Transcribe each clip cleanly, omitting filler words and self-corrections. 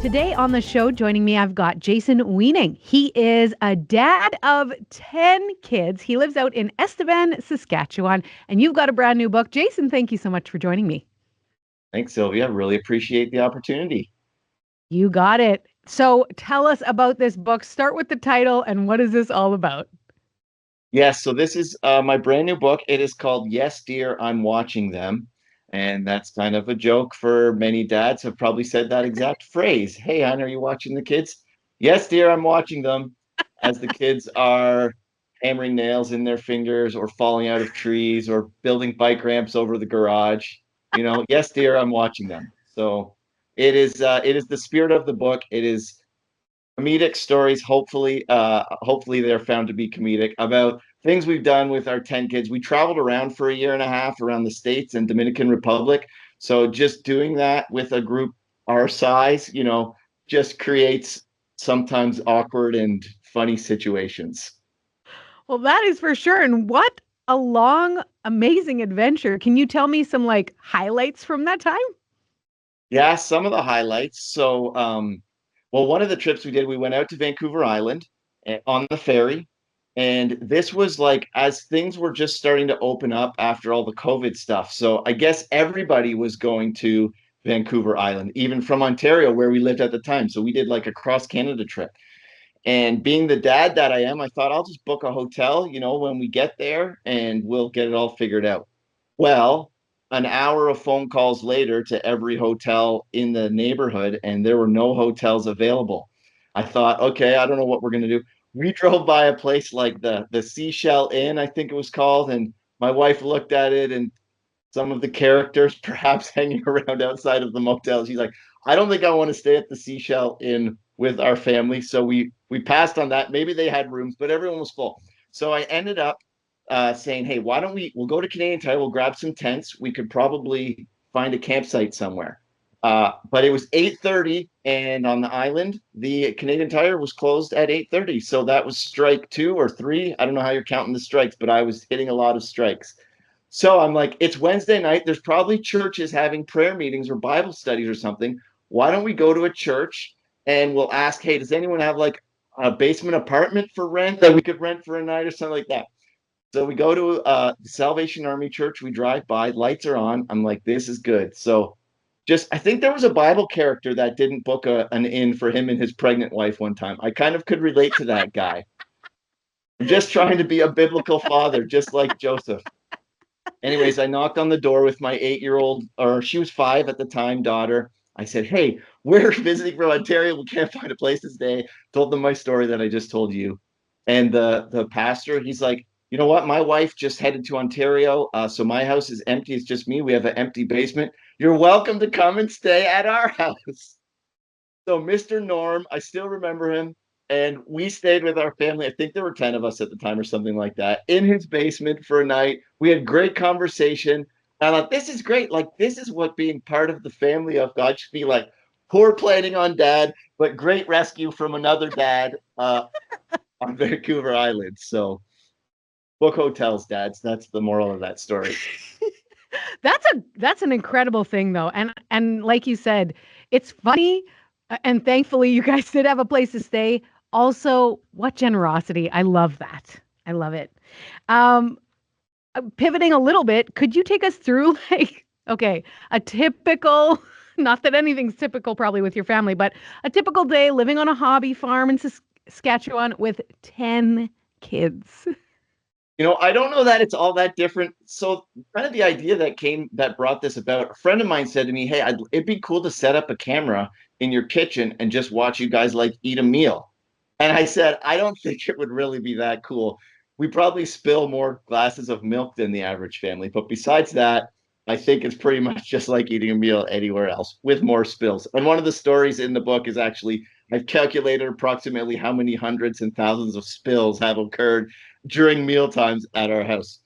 Today on the show, joining me, I've got Jason Weening. He is a dad of 10 kids. He lives out in Estevan, Saskatchewan, and you've got a brand new book. Jason, thank you so much for joining me. Thanks, Sylvia. Really appreciate the opportunity. You got it. So tell us about this book. Start with the title and what is this all about? Yes, so this is my brand new book. It is called Yes, Dear, I'm Watching Them. And that's kind of a joke for many dads have probably said that exact phrase. Hey, hon, are you watching the kids? Yes, dear, I'm watching them as the kids are hammering nails in their fingers or falling out of trees or building bike ramps over the garage. Yes, dear, I'm watching them. So it is the spirit of the book. It is comedic stories. Hopefully they're found to be comedic about things we've done with our 10 kids. We traveled around for a year and a half around the States and Dominican Republic. So just doing that with a group our size, just creates sometimes awkward and funny situations. Well, that is for sure. And what a long, amazing adventure. Can you tell me some highlights from that time? Yeah, some of the highlights. Well, one of the trips we did, we went out to Vancouver Island on the ferry. And this was like as things were just starting to open up after all the COVID stuff. So I guess everybody was going to Vancouver Island, even from Ontario, where we lived at the time. So we did like a cross Canada trip. And being the dad that I am, I thought I'll just book a hotel, when we get there and we'll get it all figured out. Well, an hour of phone calls later to every hotel in the neighborhood, and there were no hotels available. I thought, okay, I don't know what we're going to do. We drove by a place like the Seashell Inn, I think it was called, and my wife looked at it and some of the characters perhaps hanging around outside of the motel. She's like, I don't think I want to stay at the Seashell Inn with our family. So we passed on that. Maybe they had rooms, but everyone was full. So I ended up saying, hey, why don't we'll go to Canadian Tire, we'll grab some tents. We could probably find a campsite somewhere. But it was 8:30, and on the island, the Canadian Tire was closed at 8:30. So that was strike 2 or 3. I don't know how you're counting the strikes, but I was hitting a lot of strikes. So I'm like, it's Wednesday night. There's probably churches having prayer meetings or Bible studies or something. Why don't we go to a church and we'll ask, hey, does anyone have like a basement apartment for rent that we could rent for a night or something like that? So we go to the Salvation Army Church. We drive by, lights are on. I'm like, this is good. So I think there was a Bible character that didn't book an inn for him and his pregnant wife one time. I kind of could relate to that guy. I'm just trying to be a biblical father, just like Joseph. Anyways, I knocked on the door with my 8-year-old, or she was 5 at the time, daughter. I said, hey, we're visiting from Ontario. We can't find a place to stay. Told them my story that I just told you. And the pastor, he's like, you know what? My wife just headed to Ontario. So my house is empty. It's just me. We have an empty basement. You're welcome to come and stay at our house. So Mr. Norm, I still remember him. And we stayed with our family. I think there were 10 of us at the time or something like that in his basement for a night. We had great conversation. And I thought, this is great. Like, this is what being part of the family of God should be like. Poor planning on dad, but great rescue from another dad on Vancouver Island. So book hotels, dads. That's the moral of that story. That's an incredible thing though. And like you said, it's funny and thankfully you guys did have a place to stay. Also, what generosity. I love that. I love it. Um Pivoting a little bit, could you take us through okay, a typical not that anything's typical probably with your family, but a typical day living on a hobby farm in Saskatchewan with 10 kids. I don't know that it's all that different. So kind of the idea that brought this about, a friend of mine said to me, hey, it'd be cool to set up a camera in your kitchen and just watch you guys like eat a meal. And I said, I don't think it would really be that cool. We probably spill more glasses of milk than the average family. But besides that, I think it's pretty much just like eating a meal anywhere else with more spills. And one of the stories in the book is actually, I've calculated approximately how many hundreds and thousands of spills have occurred during meal times at our house.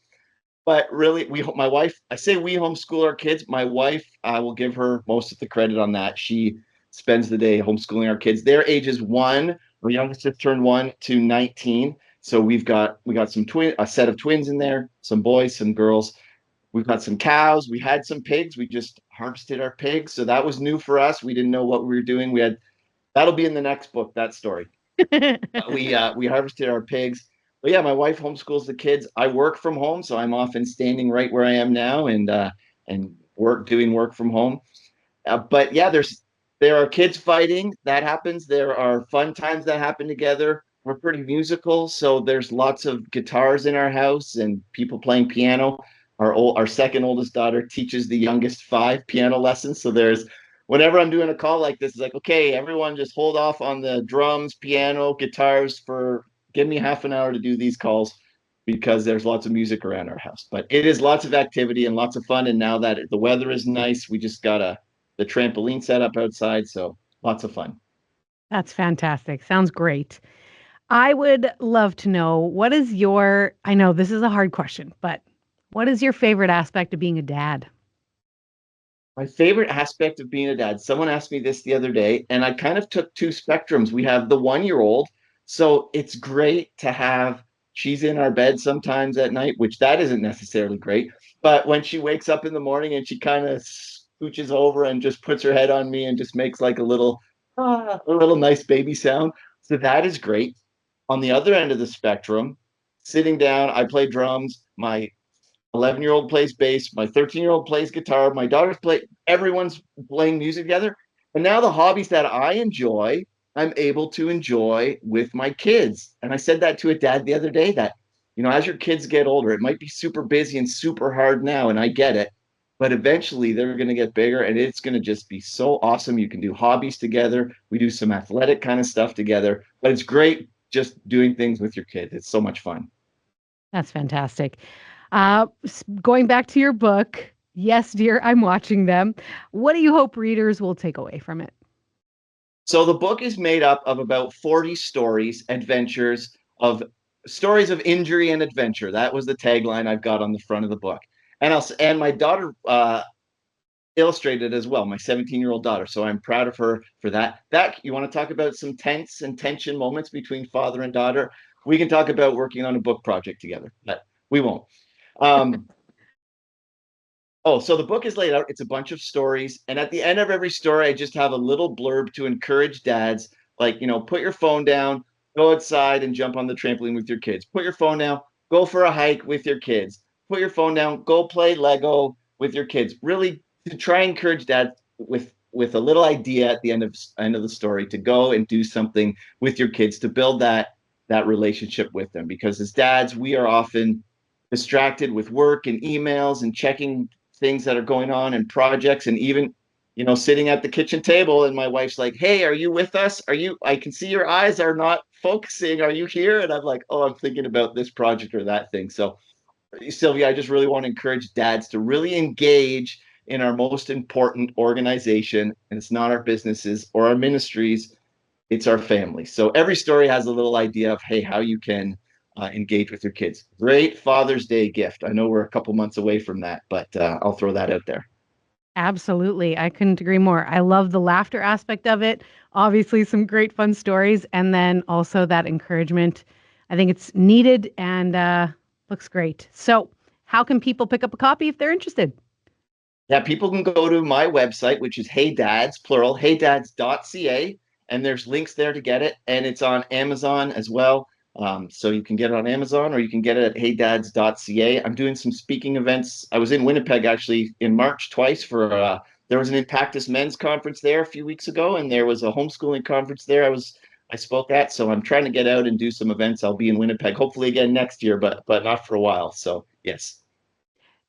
But really, my wife, I say we homeschool our kids. My wife, I will give her most of the credit on that. She spends the day homeschooling our kids. Their ages 1, our youngest just turned 1 to 19. So we got a set of twins in there, some boys, some girls. We've got some cows. We had some pigs. We just harvested our pigs. So that was new for us. We didn't know what we were doing. We had That'll be in the next book, that story. We harvested our pigs. But yeah, my wife homeschools the kids. I work from home, so I'm often standing right where I am now and doing work from home. But yeah, there are kids fighting that happens. There are fun times that happen together. We're pretty musical, so there's lots of guitars in our house and people playing piano. Our second oldest daughter teaches the youngest five piano lessons. So there's whenever I'm doing a call like this, it's like, okay, everyone just hold off on the drums, piano, guitars for give me half an hour to do these calls because there's lots of music around our house. But it is lots of activity and lots of fun. And now that the weather is nice, we just got the trampoline set up outside. So lots of fun. That's fantastic. Sounds great. I would love to know what is your, I know this is a hard question, but what is your favorite aspect of being a dad? My favorite aspect of being a dad, someone asked me this the other day, and I kind of took two spectrums. We have the 1 year old. So it's great to have, she's in our bed sometimes at night, which that isn't necessarily great. But when she wakes up in the morning and she kind of scooches over and just puts her head on me and just makes like a little nice baby sound. So that is great. On the other end of the spectrum, sitting down, I play drums. My 11-year-old plays bass. My 13-year-old plays guitar. My daughters play. Everyone's playing music together. And now the hobbies that I enjoy, I'm able to enjoy with my kids. And I said that to a dad the other day that, as your kids get older, it might be super busy and super hard now. And I get it. But eventually they're going to get bigger and it's going to just be so awesome. You can do hobbies together. We do some athletic kind of stuff together. But it's great just doing things with your kids. It's so much fun. That's fantastic. Going back to your book, yes, dear, I'm watching them. What do you hope readers will take away from it? So the book is made up of about 40 stories, adventures of stories of injury and adventure. That was the tagline I've got on the front of the book. And my daughter illustrated as well, my 17-year-old daughter. So I'm proud of her for that. That you want to talk about some tense and tension moments between father and daughter? We can talk about working on a book project together, but we won't. Um, Oh, so the book is laid out. It's a bunch of stories. And at the end of every story, I just have a little blurb to encourage dads, like, put your phone down, go outside and jump on the trampoline with your kids. Put your phone down, go for a hike with your kids. Put your phone down, go play Lego with your kids. Really to try and encourage dads with a little idea at the end of the story to go and do something with your kids to build that relationship with them. Because as dads, we are often distracted with work and emails and checking things that are going on and projects and even sitting at the kitchen table and my wife's like, hey, are you with us? I can see your eyes are not focusing, are you here? And I'm like, oh, I'm thinking about this project or that thing. So Sylvia, I just really want to encourage dads to really engage in our most important organization, and it's not our businesses or our ministries, it's our family. So every story has a little idea of, hey, how you can engage with your kids. Great Father's Day gift. I know we're a couple months away from that, but I'll throw that out there. Absolutely. I couldn't agree more. I love the laughter aspect of it. Obviously, some great fun stories. And then also that encouragement. I think it's needed and looks great. So, how can people pick up a copy if they're interested? Yeah, people can go to my website, which is Hey Dads, plural, heydads.ca, and there's links there to get it. And it's on Amazon as well. So you can get it on Amazon or you can get it at heydads.ca. I'm doing some speaking events. I was in Winnipeg actually in March twice for there was an Impactus Men's Conference there a few weeks ago, and there was a homeschooling conference there. I spoke at, so I'm trying to get out and do some events. I'll be in Winnipeg hopefully again next year, but not for a while. So yes,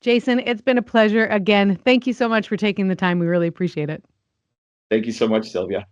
Jason, it's been a pleasure again. Thank you so much for taking the time. We really appreciate it. thank you so much, Sylvia.